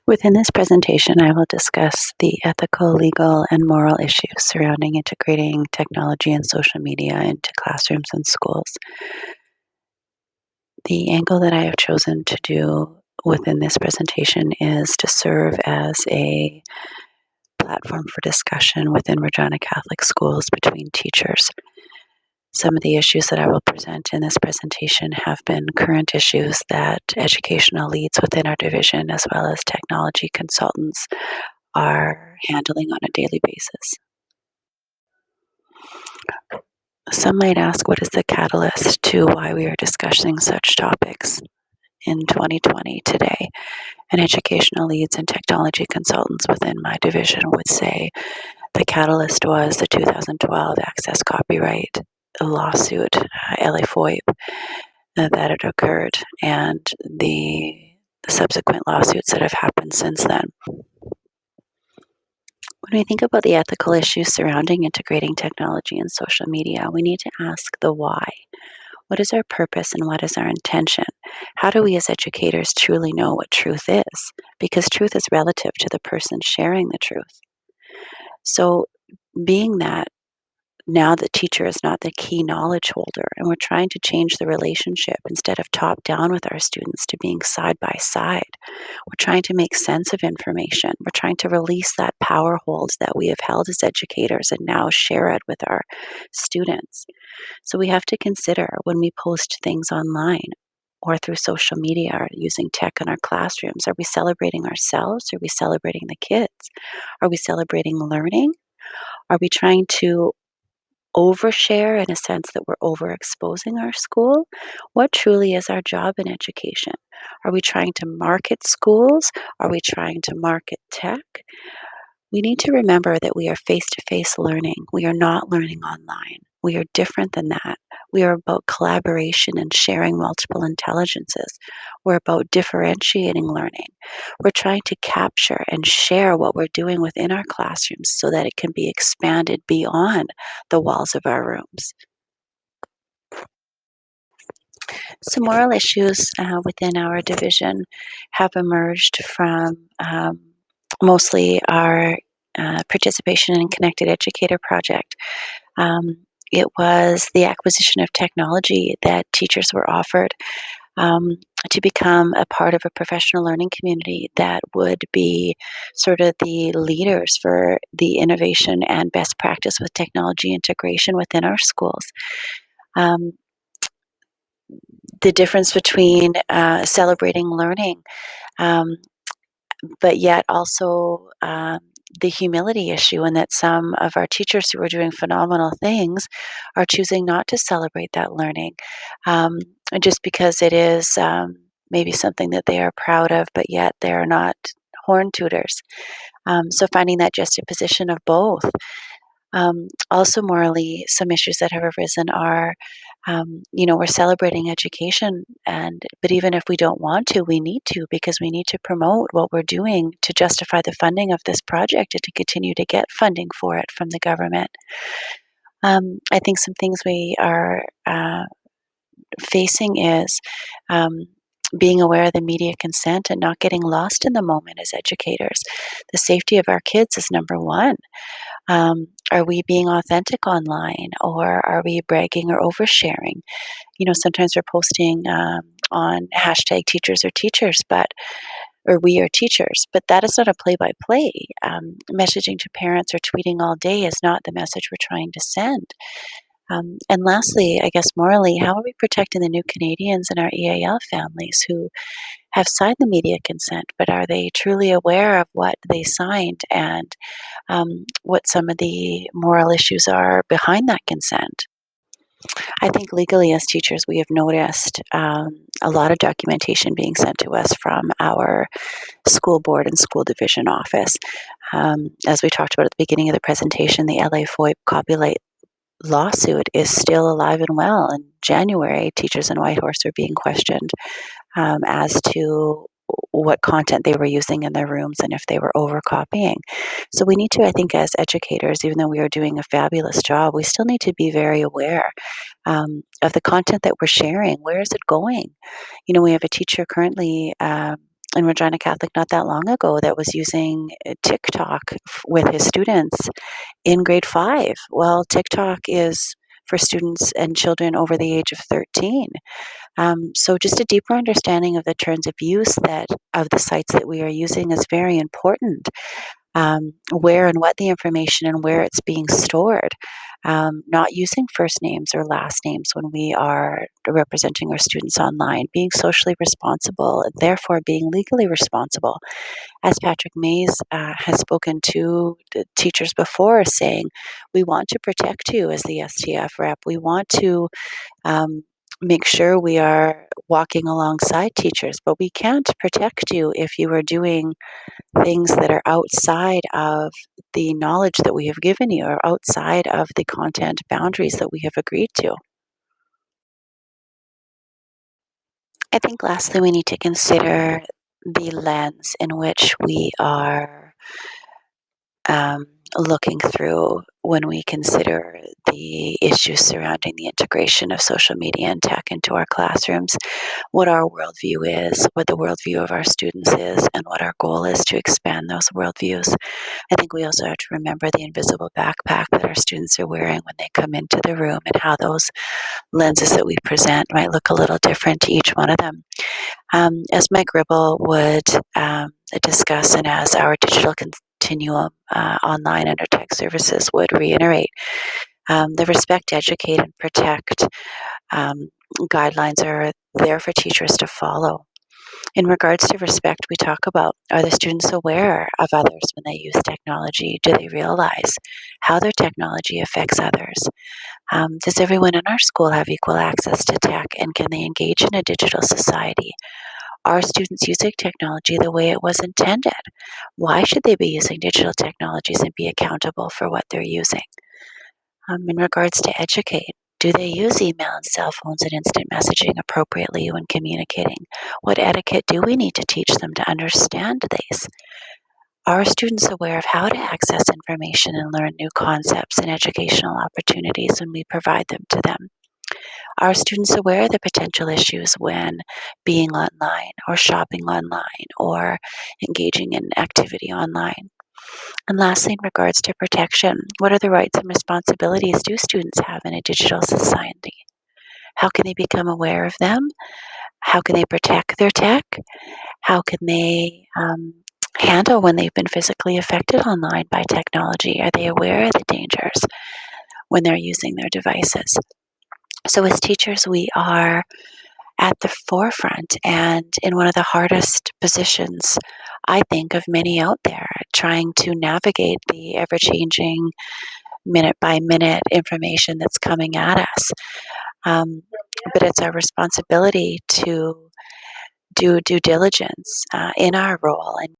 Within this presentation, I will discuss the ethical, legal, and moral issues surrounding integrating technology and social media into classrooms and schools. The angle that I have chosen to do within this presentation is to serve as a platform for discussion within Regina Catholic schools between teachers. Some of the issues that I will present in this presentation have been current issues that educational leads within our division, as well as technology consultants, are handling on a daily basis. Some might ask, what is the catalyst to why we are discussing such topics in 2020 today? And educational leads and technology consultants within my division would say the catalyst was the 2012 access copyright lawsuit, LA FOIP, that had occurred, and the subsequent lawsuits that have happened since then. When we think about the ethical issues surrounding integrating technology and social media, we need to ask the why. What is our purpose and what is our intention? How do we as educators truly know what truth is? Because truth is relative to the person sharing the truth. So, being that now the teacher is not the key knowledge holder, and we're trying to change the relationship instead of top down with our students to being side by side. We're trying to make sense of information. We're trying to release that power hold that we have held as educators and now share it with our students. So we have to consider when we post things online or through social media or using tech in our classrooms, are we celebrating ourselves? Are we celebrating the kids? Are we celebrating learning? Are we trying to overshare in a sense that we're overexposing our school? What truly is our job in education? Are we trying to market schools? Are we trying to market tech? We need to remember that we are face to face learning. We are not learning online. We are different than that. We are about collaboration and sharing multiple intelligences. We're about differentiating learning. We're trying to capture and share what we're doing within our classrooms so that it can be expanded beyond the walls of our rooms. Some moral issues within our division have emerged from mostly our participation in Connected Educator project. It was the acquisition of technology that teachers were offered um, to become a part of a professional learning community that would be sort of the leaders for the innovation and best practice with technology integration within our schools. Um, the difference between celebrating learning, um, but yet also the humility issue, and that some of our teachers who are doing phenomenal things are choosing not to celebrate that learning, um, just because it is maybe something that they are proud of, but yet they are not horn tutors. So finding that juxtaposition of both. Also, morally, some issues that have arisen are, we're celebrating education, but even if we don't want to, we need to, because we need to promote what we're doing to justify the funding of this project and to continue to get funding for it from the government. I think some things we are facing is being aware of the media consent and not getting lost in the moment as educators. The safety of our kids is number one. Are we being authentic online, or are we bragging or oversharing? Sometimes we're posting on hashtag teachers are teachers, or we are teachers, but that is not a play by play. Messaging to parents or tweeting all day is not the message we're trying to send. And lastly, I guess morally, how are we protecting the new Canadians and our EAL families who have signed the media consent, but are they truly aware of what they signed and what some of the moral issues are behind that consent? I think legally, as teachers, we have noticed a lot of documentation being sent to us from our school board and school division office. As we talked about at the beginning of the presentation, the LA FOIP copyright lawsuit is still alive and well. In January, teachers in Whitehorse are being questioned as to what content they were using in their rooms and if they were overcopying. So we need to, I think, as educators, even though we are doing a fabulous job, we still need to be very aware of the content that we're sharing. Where is it going? We have a teacher currently in Regina Catholic not that long ago that was using TikTok with his students in grade 5. Well, TikTok is for students and children over the age of 13. So just a deeper understanding of the terms of use that of the sites that we are using is very important. Where and what the information and where it's being stored. Not using first names or last names when we are representing our students online, being socially responsible, therefore being legally responsible. As Patrick Mays has spoken to the teachers before, saying, we want to protect you as the STF rep. We want to um, make sure we are walking alongside teachers, but we can't protect you if you are doing things that are outside of the knowledge that we have given you or outside of the content boundaries that we have agreed to. I think lastly, we need to consider the lens in which we are um, looking through when we consider the issues surrounding the integration of social media and tech into our classrooms, what our worldview is, what the worldview of our students is, and what our goal is to expand those worldviews. I think we also have to remember the invisible backpack that our students are wearing when they come into the room and how those lenses that we present might look a little different to each one of them. As Mike Ribble would discuss, and as our digital continuum online under tech services would reiterate, the respect, educate, and protect guidelines are there for teachers to follow. In regards to respect, we talk about, are the students aware of others when they use technology? Do they realize how their technology affects others? Does everyone in our school have equal access to tech, and can they engage in a digital society? Are students using technology the way it was intended? Why should they be using digital technologies and be accountable for what they're using? In regards to educate, do they use email and cell phones and instant messaging appropriately when communicating? What etiquette do we need to teach them to understand these? Are students aware of how to access information and learn new concepts and educational opportunities when we provide them to them? Are students aware of the potential issues when being online or shopping online or engaging in activity online? And lastly, in regards to protection, what are the rights and responsibilities do students have in a digital society? How can they become aware of them? How can they protect their tech? How can they handle when they've been physically affected online by technology? Are they aware of the dangers when they're using their devices? So, as teachers, we are at the forefront and in one of the hardest positions, I think, of many out there, trying to navigate the ever changing minute by minute information that's coming at us. Um, but it's our responsibility to do due diligence in our role and